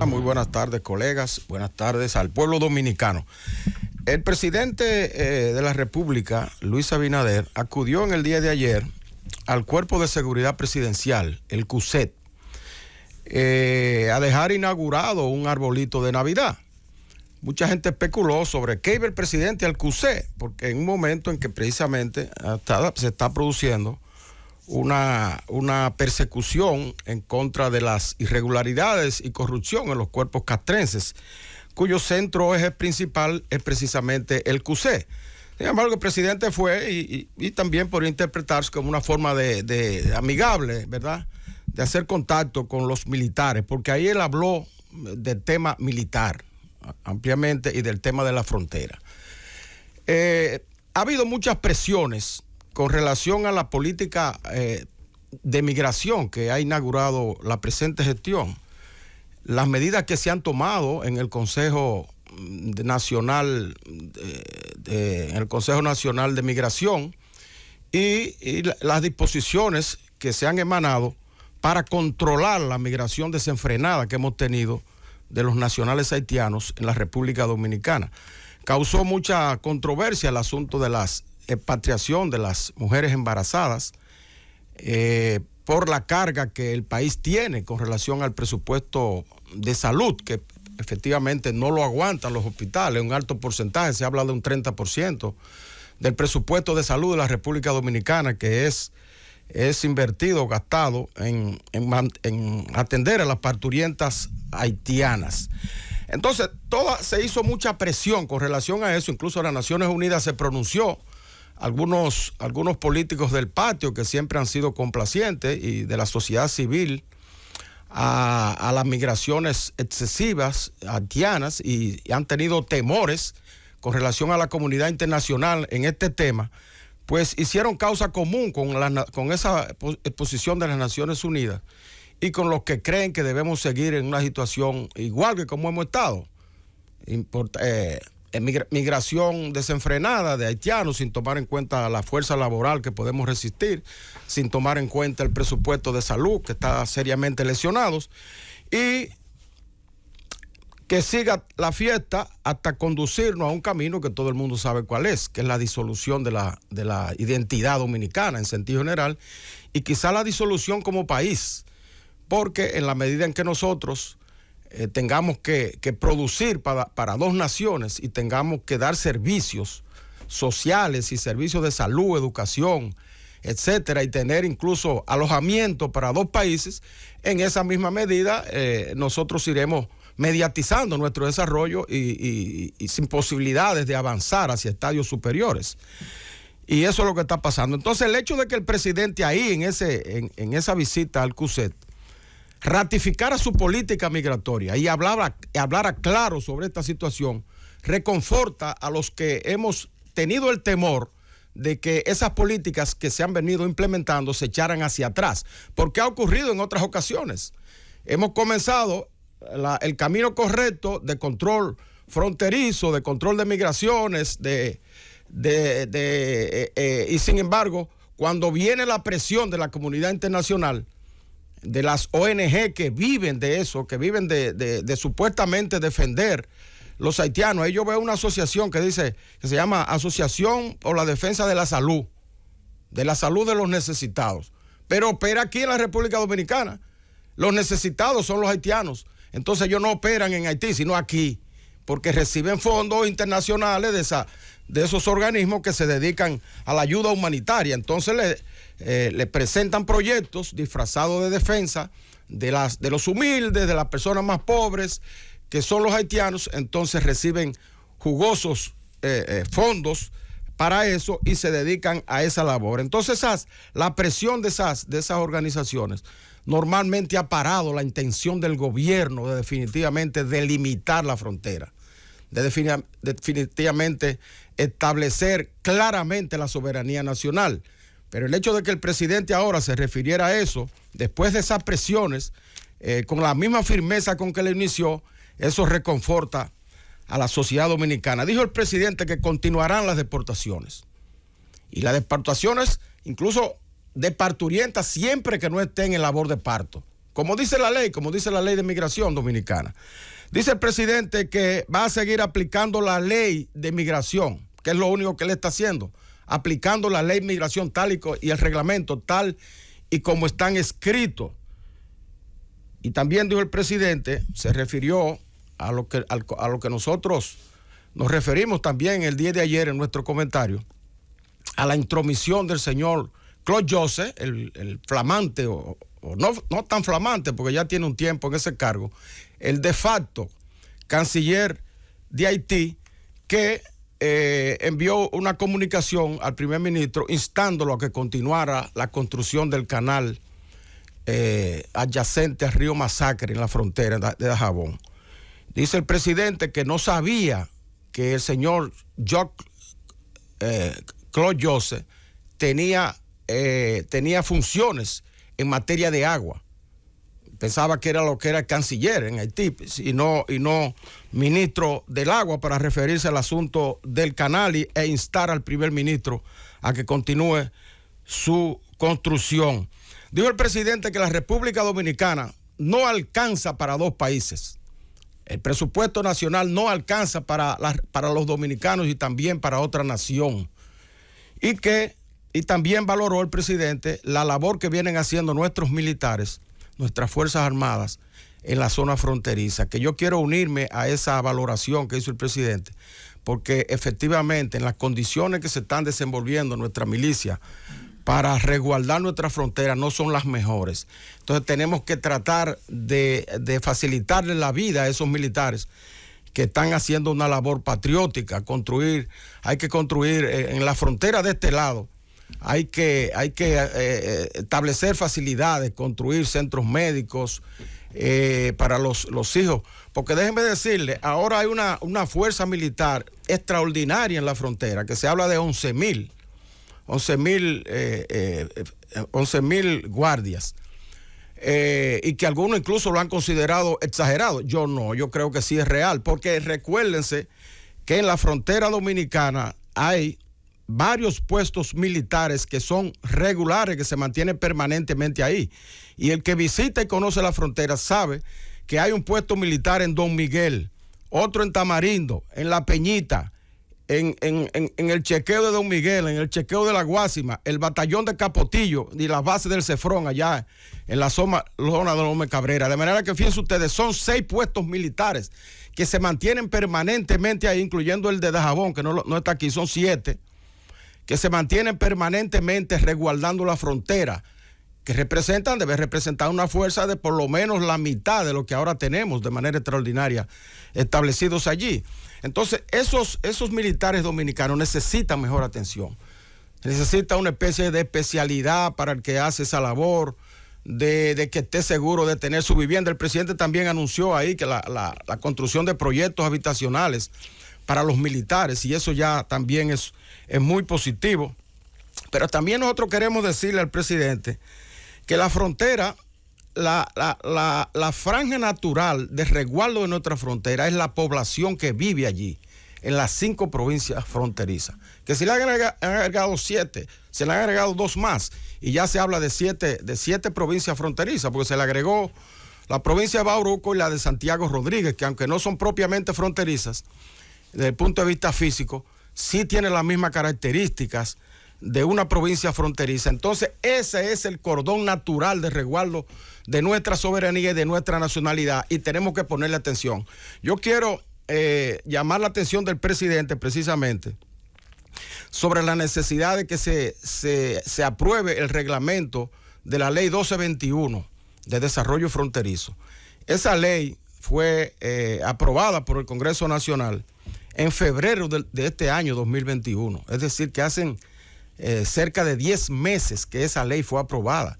Muy buenas tardes, colegas. Buenas tardes al pueblo dominicano. El presidente de la República, Luis Abinader, acudió en el día de ayer al Cuerpo de Seguridad Presidencial, el CUSET, a dejar inaugurado un arbolito de Navidad. Mucha gente especuló sobre qué iba el presidente al CUSET, porque en un momento en que precisamente se está produciendo una persecución en contra de las irregularidades y corrupción en los cuerpos castrenses, cuyo centro eje principal es precisamente el CUSET. Sin embargo, el presidente fue y también podría interpretarse como una forma de amigable, ¿verdad?, de hacer contacto con los militares, porque ahí él habló del tema militar ampliamente y del tema de la frontera. Ha habido muchas presiones con relación a la política de migración que ha inaugurado la presente gestión, las medidas que se han tomado en el Consejo Nacional de Migración y las disposiciones que se han emanado para controlar la migración desenfrenada que hemos tenido de los nacionales haitianos en la República Dominicana. Causó mucha controversia el asunto de la expatriación de las mujeres embarazadas por la carga que el país tiene con relación al presupuesto de salud, que efectivamente no lo aguantan los hospitales, un alto porcentaje, se habla de un 30% del presupuesto de salud de la República Dominicana que es invertido, gastado en atender a las parturientas haitianas. Entonces, se hizo mucha presión con relación a eso, incluso las Naciones Unidas se pronunció, algunos políticos del patio que siempre han sido complacientes y de la sociedad civil a las migraciones excesivas haitianas y han tenido temores con relación a la comunidad internacional en este tema, pues hicieron causa común con esa posición de las Naciones Unidas y con los que creen que debemos seguir en una situación igual que como hemos estado. Migración desenfrenada de haitianos sin tomar en cuenta la fuerza laboral que podemos resistir, sin tomar en cuenta el presupuesto de salud que está seriamente lesionados y que siga la fiesta hasta conducirnos a un camino que todo el mundo sabe cuál es, que es la disolución de la identidad dominicana en sentido general y quizá la disolución como país, porque en la medida en que nosotros tengamos que producir para dos naciones y tengamos que dar servicios sociales y servicios de salud, educación, etcétera, y tener incluso alojamiento para dos países, en esa misma medida nosotros iremos mediatizando nuestro desarrollo y sin posibilidades de avanzar hacia estadios superiores. Y eso es lo que está pasando. Entonces, el hecho de que el presidente ahí en esa visita al CUSET ratificara su política migratoria y hablara claro sobre esta situación, reconforta a los que hemos tenido el temor de que esas políticas que se han venido implementando se echaran hacia atrás, porque ha ocurrido en otras ocasiones. Hemos comenzado el camino correcto de control fronterizo, de control de migraciones, y sin embargo, cuando viene la presión de la comunidad internacional, de las ONG que viven de eso, que viven de supuestamente defender los haitianos. Ahí yo veo una asociación que se llama Asociación por la Defensa de la Salud de los necesitados, pero opera aquí en la República Dominicana. Los necesitados son los haitianos, entonces ellos no operan en Haití, sino aquí, porque reciben fondos internacionales de esos organismos que se dedican a la ayuda humanitaria. Entonces le presentan proyectos disfrazados de defensa de los humildes, de las personas más pobres, que son los haitianos. Entonces reciben jugosos fondos para eso y se dedican a esa labor. Entonces la presión de esas organizaciones normalmente ha parado la intención del gobierno de definitivamente delimitar la frontera, de definitivamente establecer claramente la soberanía nacional. Pero el hecho de que el presidente ahora se refiriera a eso, después de esas presiones, con la misma firmeza con que le inició, eso reconforta a la sociedad dominicana. Dijo el presidente que continuarán las deportaciones. Y las deportaciones, incluso de parturientas, siempre que no estén en labor de parto, como dice la ley de migración dominicana. Dice el presidente que va a seguir aplicando la ley de migración, que es lo único que él está haciendo, aplicando la ley de migración y el reglamento tal y como están escritos. Y también dijo el presidente, se refirió a lo que nosotros nos referimos también el día de ayer en nuestro comentario, a la intromisión del señor Claude Joseph, el flamante, o no tan flamante, porque ya tiene un tiempo en ese cargo, el de facto canciller de Haití, que envió una comunicación al primer ministro instándolo a que continuara la construcción del canal adyacente al río Masacre en la frontera de Dajabón. Dice el presidente que no sabía que el señor Claude Joseph tenía funciones en materia de agua. Pensaba que era lo que era el canciller en Haití y no ministro del agua, para referirse al asunto del canal e instar al primer ministro a que continúe su construcción. Dijo el presidente que la República Dominicana no alcanza para dos países. El presupuesto nacional no alcanza para los dominicanos y también para otra nación. Y también valoró el presidente la labor que vienen haciendo nuestros militares, nuestras Fuerzas Armadas en la zona fronteriza, que yo quiero unirme a esa valoración que hizo el presidente, porque efectivamente en las condiciones que se están desenvolviendo nuestra milicia para resguardar nuestra frontera no son las mejores. Entonces tenemos que tratar de facilitarle la vida a esos militares que están haciendo una labor patriótica. Hay que construir en la frontera de este lado, hay que establecer facilidades, construir centros médicos para los hijos, porque déjenme decirle, ahora hay una fuerza militar extraordinaria en la frontera, que se habla de 11,000 guardias, y que algunos incluso lo han considerado exagerado. Yo no, yo creo que sí es real, porque recuérdense que en la frontera dominicana hay varios puestos militares que son regulares, que se mantienen permanentemente ahí. Y el que visita y conoce la frontera sabe que hay un puesto militar en Don Miguel, otro en Tamarindo, en La Peñita, en el chequeo de Don Miguel, en el chequeo de La Guásima, el batallón de Capotillo y las bases del Cefrón allá en la zona de López Cabrera. De manera que fíjense ustedes, son 6 puestos militares que se mantienen permanentemente ahí, incluyendo el de Dajabón, que no está aquí, son 7, que se mantienen permanentemente resguardando la frontera, que debe representar una fuerza de por lo menos la mitad de lo que ahora tenemos de manera extraordinaria establecidos allí. Entonces, esos militares dominicanos necesitan mejor atención. Necesita una especie de especialidad para el que hace esa labor, de que esté seguro de tener su vivienda. El presidente también anunció ahí que la construcción de proyectos habitacionales para los militares, y eso ya también es muy positivo. Pero también nosotros queremos decirle al presidente que la frontera, la franja natural de resguardo de nuestra frontera es la población que vive allí, en las 5 provincias fronterizas. Que se le han agregado 7, se le han agregado 2 más, y ya se habla de 7 provincias fronterizas, porque se le agregó la provincia de Bauruco y la de Santiago Rodríguez, que aunque no son propiamente fronterizas, desde el punto de vista físico, sí tienen las mismas características de una provincia fronteriza. Entonces, ese es el cordón natural de resguardo de nuestra soberanía y de nuestra nacionalidad, y tenemos que ponerle atención. Yo quiero llamar la atención del presidente precisamente sobre la necesidad de que se apruebe el reglamento de la ley 1221 de desarrollo fronterizo. Esa ley fue aprobada por el Congreso Nacional en febrero de este año 2021, es decir, que hacen cerca de 10 meses que esa ley fue aprobada,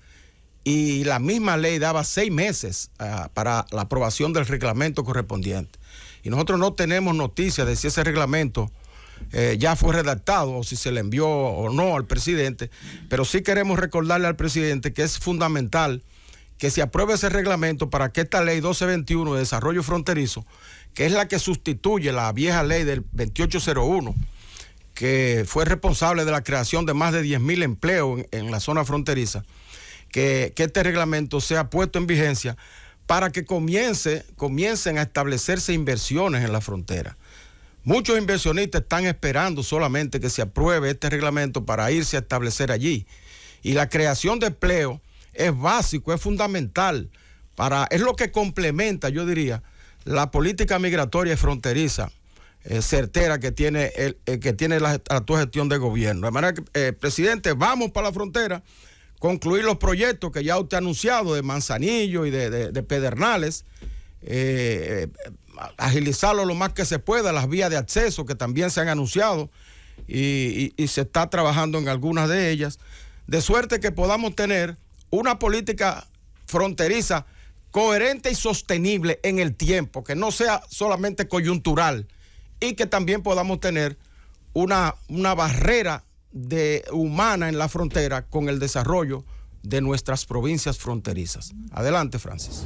y la misma ley daba 6 meses para la aprobación del reglamento correspondiente. Y nosotros no tenemos noticia de si ese reglamento ya fue redactado o si se le envió o no al presidente, pero sí queremos recordarle al presidente que es fundamental que se apruebe ese reglamento para que esta ley 1221 de desarrollo fronterizo, que es la que sustituye la vieja ley del 2801, que fue responsable de la creación de más de 10,000 empleos en la zona fronteriza, que este reglamento sea puesto en vigencia para que comiencen a establecerse inversiones en la frontera. Muchos inversionistas están esperando solamente que se apruebe este reglamento para irse a establecer allí. Y la creación de empleo es básico, es fundamental, es lo que complementa, yo diría, la política migratoria y fronteriza certera que tiene la actual gestión de gobierno. De manera que, presidente, vamos para la frontera, concluir los proyectos que ya usted ha anunciado de Manzanillo y de Pedernales, agilizarlo lo más que se pueda, las vías de acceso que también se han anunciado y se está trabajando en algunas de ellas, de suerte que podamos tener una política fronteriza coherente y sostenible en el tiempo, que no sea solamente coyuntural, y que también podamos tener una barrera humana en la frontera con el desarrollo de nuestras provincias fronterizas. Adelante, Francis.